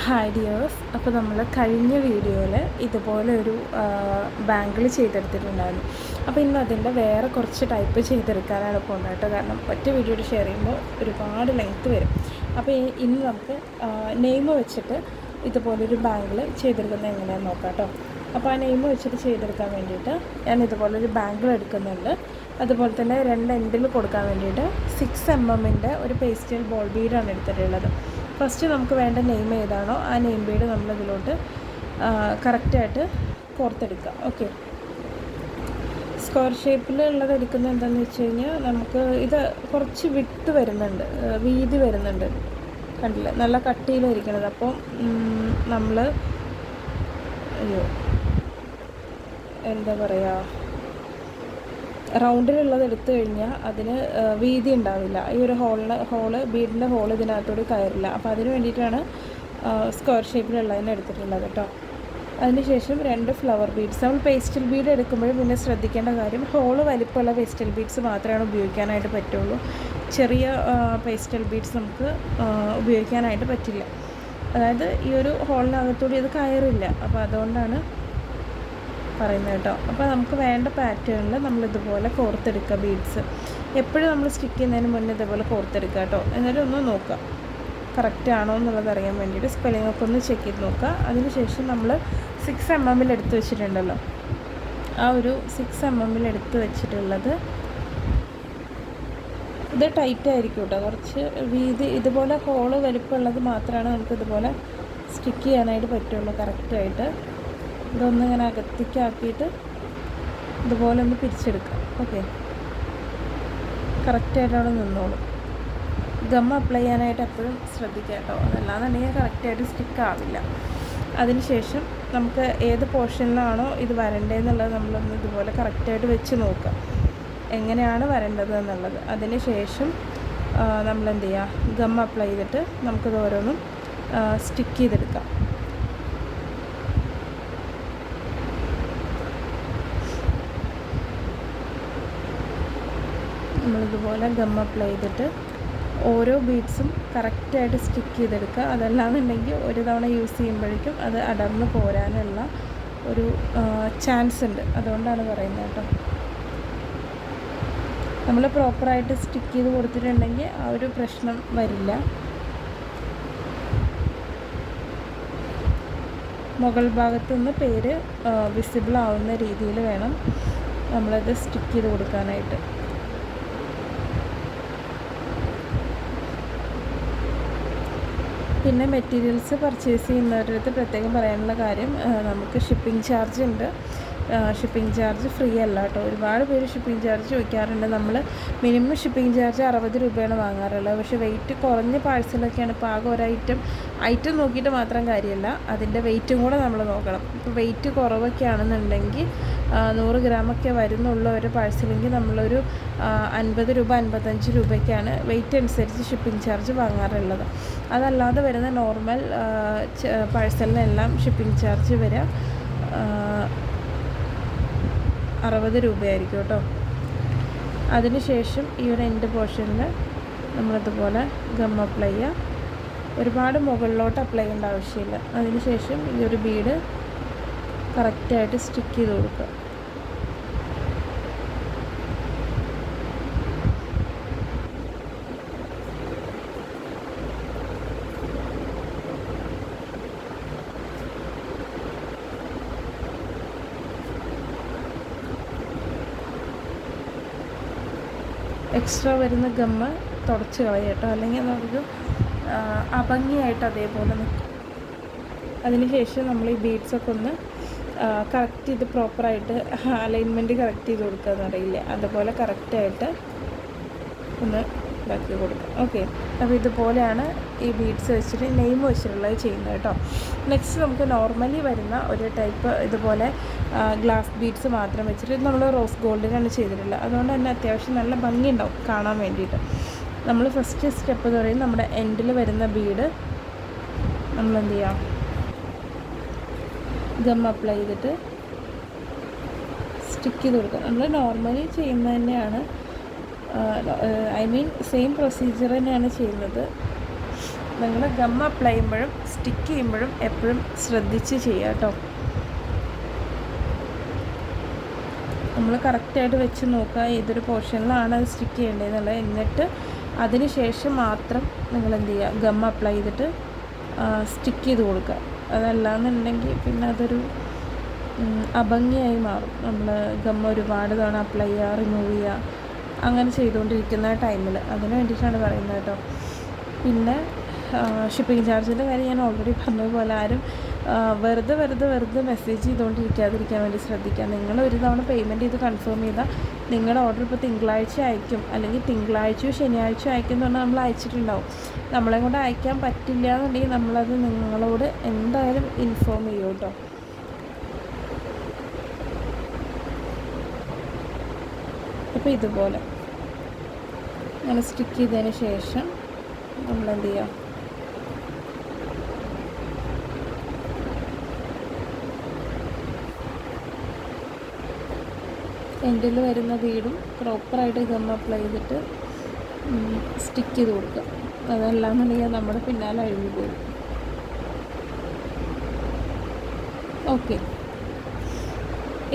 Hi dears. അപ്പോൾ നമ്മൾ കഴിഞ്ഞ വീഡിയോയിൽ ഇതുപോലെ ഒരു ബാങ്കിൾ ചെയ്തെടുത്തിട്ടുണ്ടായിരുന്നു. അപ്പോൾ ഇന്ന് അതിൻ്റെ വേറെ കുറച്ച് ടൈപ്പ് ചെയ്തെടുക്കാനാണ് പോകുന്നത് കേട്ടോ. കാരണം ഒറ്റ വീഡിയോയിൽ ഷെയർ ചെയ്യുമ്പോൾ ഒരുപാട് ലെങ്ത്ത് വരും. അപ്പോൾ ഇന്ന് നമുക്ക് നെയിം വെച്ചിട്ട് ഇതുപോലൊരു ബാങ്കിൾ ചെയ്തെടുക്കുന്നത് എങ്ങനെയാണെന്ന് നോക്കാം കേട്ടോ. അപ്പോൾ ആ നെയിം വെച്ചിട്ട് ചെയ്തെടുക്കാൻ വേണ്ടിയിട്ട് ഞാൻ ഇതുപോലൊരു ബാങ്കിൾ എടുക്കുന്നുണ്ട്. അതുപോലെ തന്നെ 2 എൻഡിൽ കൊടുക്കാൻ വേണ്ടിയിട്ട് 6 mm ഒരു പേസ്റ്റൽ ബോൾ ബീഡാണ് എടുത്തിട്ടുള്ളത്. ഫസ്റ്റ് നമുക്ക് വേണ്ട നെയിം ഏതാണോ ആ നെയിം ബീഡ് നമ്മളിതിലോട്ട് കറക്റ്റായിട്ട് കോർത്തെടുക്കുക. ഓക്കെ, സ്ക്വയർ ഷേപ്പിലുള്ളത് എടുക്കുന്നത് എന്താണെന്ന് വെച്ച് കഴിഞ്ഞാൽ നമുക്ക് ഇത് കുറച്ച് വിട്ട് വരുന്നുണ്ട്, വീതി വരുന്നുണ്ട്, കണ്ടില്ല, നല്ല കട്ടിയിലായിരിക്കണത്. അപ്പോൾ നമ്മൾ എന്താ പറയുക, റൗണ്ടിലുള്ളത് എടുത്തു കഴിഞ്ഞാൽ അതിന് വീതി ഉണ്ടാവില്ല. ഈ ഒരു ബീഡിൻ്റെ ഹോൾ ഇതിനകത്തോട് കയറില്ല. അപ്പോൾ അതിന് വേണ്ടിയിട്ടാണ് സ്ക്വയർ ഷേപ്പിലുള്ളതിനെ എടുത്തിട്ടുള്ളത് കേട്ടോ. അതിനുശേഷം 2 ഫ്ലവർ ബീഡ്സ്. നമ്മൾ പേസ്റ്റൽ ബീഡ് എടുക്കുമ്പോഴും പിന്നെ ശ്രദ്ധിക്കേണ്ട കാര്യം, ഹോള് വലിപ്പമുള്ള പേസ്റ്റൽ ബീഡ്സ് മാത്രമാണ് ഉപയോഗിക്കാനായിട്ട് പറ്റുള്ളൂ. ചെറിയ പേസ്റ്റൽ ബീഡ്സ് നമുക്ക് ഉപയോഗിക്കാനായിട്ട് പറ്റില്ല. അതായത് ഈ ഒരു ഹോളിനകത്തോടെ ഇത് കയറില്ല. അപ്പോൾ അതുകൊണ്ടാണ് പറയുന്നത് കേട്ടോ. അപ്പോൾ നമുക്ക് വേണ്ട പാറ്റേണിൽ നമ്മളിതുപോലെ കോർത്തെടുക്കുക. ബീഡ്സ് എപ്പോഴും നമ്മൾ സ്റ്റിക്ക് ചെയ്യുന്നതിന് മുന്നേ ഇതുപോലെ കോർത്തെടുക്കുക കേട്ടോ. എന്നിട്ട് ഒന്ന് നോക്കുക കറക്റ്റ് ആണോ എന്നുള്ളത് അറിയാൻ വേണ്ടിയിട്ട് സ്പെല്ലിംഗ് ഒക്കെ ഒന്ന് ചെക്ക് ചെയ്ത് നോക്കുക. അതിനുശേഷം നമ്മൾ 6 mm എടുത്ത് വെച്ചിട്ടുണ്ടല്ലോ, ആ ഒരു 6 mm എടുത്ത് വെച്ചിട്ടുള്ളത് ഇത് ടൈറ്റ് ആയിരിക്കും കേട്ടോ. കുറച്ച് വീതി ഇതുപോലെ ഹോള് വലിപ്പമുള്ളത് മാത്രമാണ് നമുക്ക് ഇതുപോലെ സ്റ്റിക്ക് ചെയ്യാനായിട്ട് പറ്റുള്ളൂ കറക്റ്റായിട്ട്. ഇതൊന്നിങ്ങനെ അകത്തേക്കാക്കിയിട്ട് ഇതുപോലെ ഒന്ന് പിരിച്ചെടുക്കാം. ഓക്കെ, കറക്റ്റായിട്ട് അവിടെ നിന്നോളും. ഗം അപ്ലൈ ചെയ്യാനായിട്ട് എപ്പോഴും ശ്രദ്ധിക്കുക കേട്ടോ. അതല്ലാന്നുണ്ടെങ്കിൽ കറക്റ്റായിട്ട് സ്റ്റിക്ക് ആവില്ല. അതിനുശേഷം നമുക്ക് ഏത് പോർഷനിലാണോ ഇത് വരണ്ടതെന്നുള്ളത് നമ്മളൊന്ന് ഇതുപോലെ കറക്റ്റായിട്ട് വെച്ച് നോക്കുക എങ്ങനെയാണ് വരേണ്ടത് എന്നുള്ളത്. അതിന് ശേഷം നമ്മളെന്ത് ചെയ്യുക, ഗം അപ്ലൈ ചെയ്തിട്ട് നമുക്കിത് ഓരോന്നും സ്റ്റിക്ക് ചെയ്തെടുക്കാം. നമ്മളിതുപോലെ ഗം അപ്ലൈ ചെയ്തിട്ട് ഓരോ ബീഡ്സും കറക്റ്റായിട്ട് സ്റ്റിക്ക് ചെയ്തെടുക്കുക. അതല്ലാന്നുണ്ടെങ്കിൽ ഒരു തവണ യൂസ് ചെയ്യുമ്പോഴേക്കും അത് അടർന്ന് പോരാനുള്ള ഒരു ചാൻസ് ഉണ്ട്. അതുകൊണ്ടാണ് പറയുന്നത് കേട്ടോ. നമ്മൾ പ്രോപ്പറായിട്ട് സ്റ്റിക്ക് ചെയ്ത് കൊടുത്തിട്ടുണ്ടെങ്കിൽ ആ ഒരു പ്രശ്നം വരില്ല. മുകൾ ഭാഗത്തു നിന്ന് പേര് വിസിബിൾ ആവുന്ന രീതിയിൽ വേണം നമ്മളത് സ്റ്റിക്ക് ചെയ്ത് കൊടുക്കാനായിട്ട്. പിന്നെ മെറ്റീരിയൽസ് പർച്ചേസ് ചെയ്യുന്നവരുടെ അടുത്ത് പ്രത്യേകം പറയാനുള്ള കാര്യം, നമുക്ക് ഷിപ്പിംഗ് ചാർജ് ഉണ്ട്. ഷിപ്പിംഗ് ചാർജ് ഫ്രീ അല്ല കേട്ടോ. ഒരുപാട് പേര് ഷിപ്പിംഗ് ചാർജ് ചോദിക്കാറുണ്ട്. നമ്മൾ മിനിമം ഷിപ്പിംഗ് ചാർജ് 60 രൂപയാണ് വാങ്ങാറുള്ളത്. പക്ഷേ വെയിറ്റ് കുറഞ്ഞ പാഴ്സലൊക്കെയാണ്. ഇപ്പോൾ ആകെ ഒരു ഐറ്റം നോക്കിയിട്ട് മാത്രം കാര്യമല്ല, അതിൻ്റെ വെയിറ്റും കൂടെ നമ്മൾ നോക്കണം. ഇപ്പോൾ വെയിറ്റ് കുറവൊക്കെ ആണെന്നുണ്ടെങ്കിൽ 100 ഗ്രാമൊക്കെ വരുന്നുള്ളൂ ഒരു പാഴ്സലെങ്കിൽ നമ്മളൊരു 50 രൂപ 55 രൂപയ്ക്കാണ് വെയിറ്റ് അനുസരിച്ച് ഷിപ്പിംഗ് ചാർജ് വാങ്ങാറുള്ളത്. അതല്ലാതെ വരുന്ന നോർമൽ പാഴ്സലിനെല്ലാം ഷിപ്പിംഗ് ചാർജ് വരിക 60 രൂപയായിരിക്കും കേട്ടോ. അതിനുശേഷം ഈ ഒരു എൻഡ് പോർഷനിൽ നമ്മളിതുപോലെ ഗം അപ്ലൈ ചെയ്യുക. ഒരുപാട് മുകളിലോട്ട് അപ്ലൈ ചെയ്യേണ്ട ആവശ്യമില്ല. അതിനുശേഷം ഈ ഒരു ബീഡ് കറക്റ്റായിട്ട് സ്റ്റിക്ക് ചെയ്ത് കൊടുക്കുക. എക്സ്ട്രാ വരുന്ന ഗമ്മ് തുടച്ച് കളയുക കേട്ടോ, അല്ലെങ്കിൽ നമുക്ക് അഭംഗിയായിട്ട് അതേപോലെ നിൽക്കും. അതിനുശേഷം നമ്മൾ ഈ ബീഡ്സൊക്കെ ഒന്ന് കറക്റ്റ് ചെയ്ത് പ്രോപ്പറായിട്ട് അലൈൻമെൻറ്റ് കറക്റ്റ് ചെയ്ത് കൊടുക്കുക എന്നറിയില്ല, അതുപോലെ കറക്റ്റായിട്ട് ഒന്ന് ഇതാക്കി കൊടുക്കുക. ഓക്കെ, അപ്പോൾ ഇതുപോലെയാണ് ഈ ബീഡ്സ് വെച്ചിട്ട് നെയിം വെച്ചിട്ടുള്ളത് ചെയ്യുന്നത് കേട്ടോ. നെക്സ്റ്റ് നമുക്ക് നോർമലി വരുന്ന ഒരു ടൈപ്പ് ഇതുപോലെ ഗ്ലാസ് ബീഡ്സ് മാത്രം വെച്ചിട്ട് നമ്മൾ റോസ് ഗോൾഡിനാണ് ചെയ്തിട്ടുള്ളത്. അതുകൊണ്ട് തന്നെ അത്യാവശ്യം നല്ല ഭംഗിയുണ്ടാവും കാണാൻ വേണ്ടിയിട്ട്. നമ്മൾ ഫസ്റ്റ് സ്റ്റെപ്പ് എന്ന് പറയുന്നത് നമ്മുടെ എൻഡിൽ വരുന്ന ബീഡ് നമ്മളെന്ത് ചെയ്യാം, ഗം അപ്ലൈ ചെയ്തിട്ട് സ്റ്റിക്ക് ചെയ്ത് കൊടുക്കുക. നമ്മൾ നോർമലി ചെയ്യുന്നത് തന്നെയാണ്, ഐ മീൻ സെയിം പ്രൊസീജിയർ തന്നെയാണ് ചെയ്യുന്നത്. നിങ്ങൾ ഗം അപ്ലൈ ചെയ്യുമ്പോഴും സ്റ്റിക്ക് ചെയ്യുമ്പോഴും എപ്പോഴും ശ്രദ്ധിച്ച് ചെയ്യുക കേട്ടോ. നമ്മൾ കറക്റ്റായിട്ട് വെച്ച് നോക്കുക ഏതൊരു പോർഷനിലാണ് അത് സ്റ്റിക്ക് ചെയ്യേണ്ടതെന്നുള്ളത്. എന്നിട്ട് അതിന് ശേഷം മാത്രം നിങ്ങൾ എന്ത് ചെയ്യുക, ഗം അപ്ലൈ ചെയ്തിട്ട് സ്റ്റിക്ക് ചെയ്ത് കൊടുക്കുക. അതല്ലാന്നുണ്ടെങ്കിൽ പിന്നെ അതൊരു അഭംഗിയായി മാറും. നമ്മൾ ഗം ഒരുപാട് തവണ അപ്ലൈ ചെയ്യുക, റിമൂവ് ചെയ്യുക, അങ്ങനെ ചെയ്തുകൊണ്ടിരിക്കുന്ന ടൈമിൽ. അതിന് വേണ്ടിയിട്ടാണ് പറയുന്നത് കേട്ടോ. പിന്നെ ഷിപ്പിംഗ് ചാർജിൻ്റെ കാര്യം ഞാൻ ഓൾറെഡി പറഞ്ഞതുപോലെ ആരും വെറുതെ മെസ്സേജ് ചെയ്തുകൊണ്ടിരിക്കാതിരിക്കാൻ വേണ്ടി ശ്രദ്ധിക്കുക. നിങ്ങൾ ഒരു തവണ പേയ്മെൻറ്റ് ചെയ്ത് കൺഫേം ചെയ്താൽ നിങ്ങളുടെ ഓർഡർ ഇപ്പോൾ തിങ്കളാഴ്ച അയക്കും, അല്ലെങ്കിൽ തിങ്കളാഴ്ചയോ ശനിയാഴ്ചയോ അയക്കും എന്ന് പറഞ്ഞാൽ നമ്മൾ അയച്ചിട്ടുണ്ടാവും. നമ്മളെ കൊണ്ട് അയക്കാൻ പറ്റില്ല എന്നുണ്ടെങ്കിൽ നമ്മളത് നിങ്ങളോട് എന്തായാലും ഇൻഫോം ചെയ്യും കേട്ടോ. അപ്പോൾ ഇതുപോലെ അങ്ങനെ സ്റ്റിക്ക് ചെയ്തതിന് ശേഷം നമ്മളെന്ത് ചെയ്യുക, എൻഡിൽ വരുന്ന വീടും പ്രോപ്പറായിട്ട് ഗം അപ്ലൈ ചെയ്തിട്ട് സ്റ്റിക്ക് ചെയ്ത് കൊടുക്കുക. അതല്ലാന്നുണ്ടെങ്കിൽ നമ്മുടെ പിന്നാലെ അഴിഞ്ഞു പോകും. ഓക്കെ,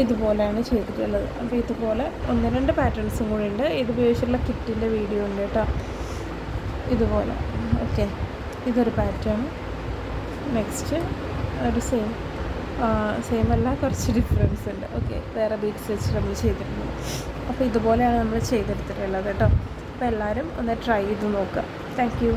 ഇതുപോലെയാണ് ചെയ്തിട്ടുള്ളത്. അപ്പോൾ ഇതുപോലെ 1-2 പാറ്റേൺസും കൂടി ഉണ്ട്. ഇത് ഉപയോഗിച്ചിട്ടുള്ള കിറ്റിൻ്റെ വീഡിയോ ഉണ്ട് കേട്ടോ. ഇതുപോലെ ഓക്കെ, ഇതൊരു പാറ്റേൺ. നെക്സ്റ്റ് ഒരു സെയിം അല്ല, കുറച്ച് ഡിഫറൻസ് ഉണ്ട്. ഓക്കെ, വേറെ ബീഡ്സ് വെച്ച് നമ്മൾ ചെയ്തിട്ടുണ്ട്. അപ്പോൾ ഇതുപോലെയാണ് നമ്മൾ ചെയ്തെടുത്തിട്ടുള്ളത് കേട്ടോ. അപ്പോൾ എല്ലാവരും ഒന്ന് ട്രൈ ചെയ്ത് നോക്കുക. Thank you.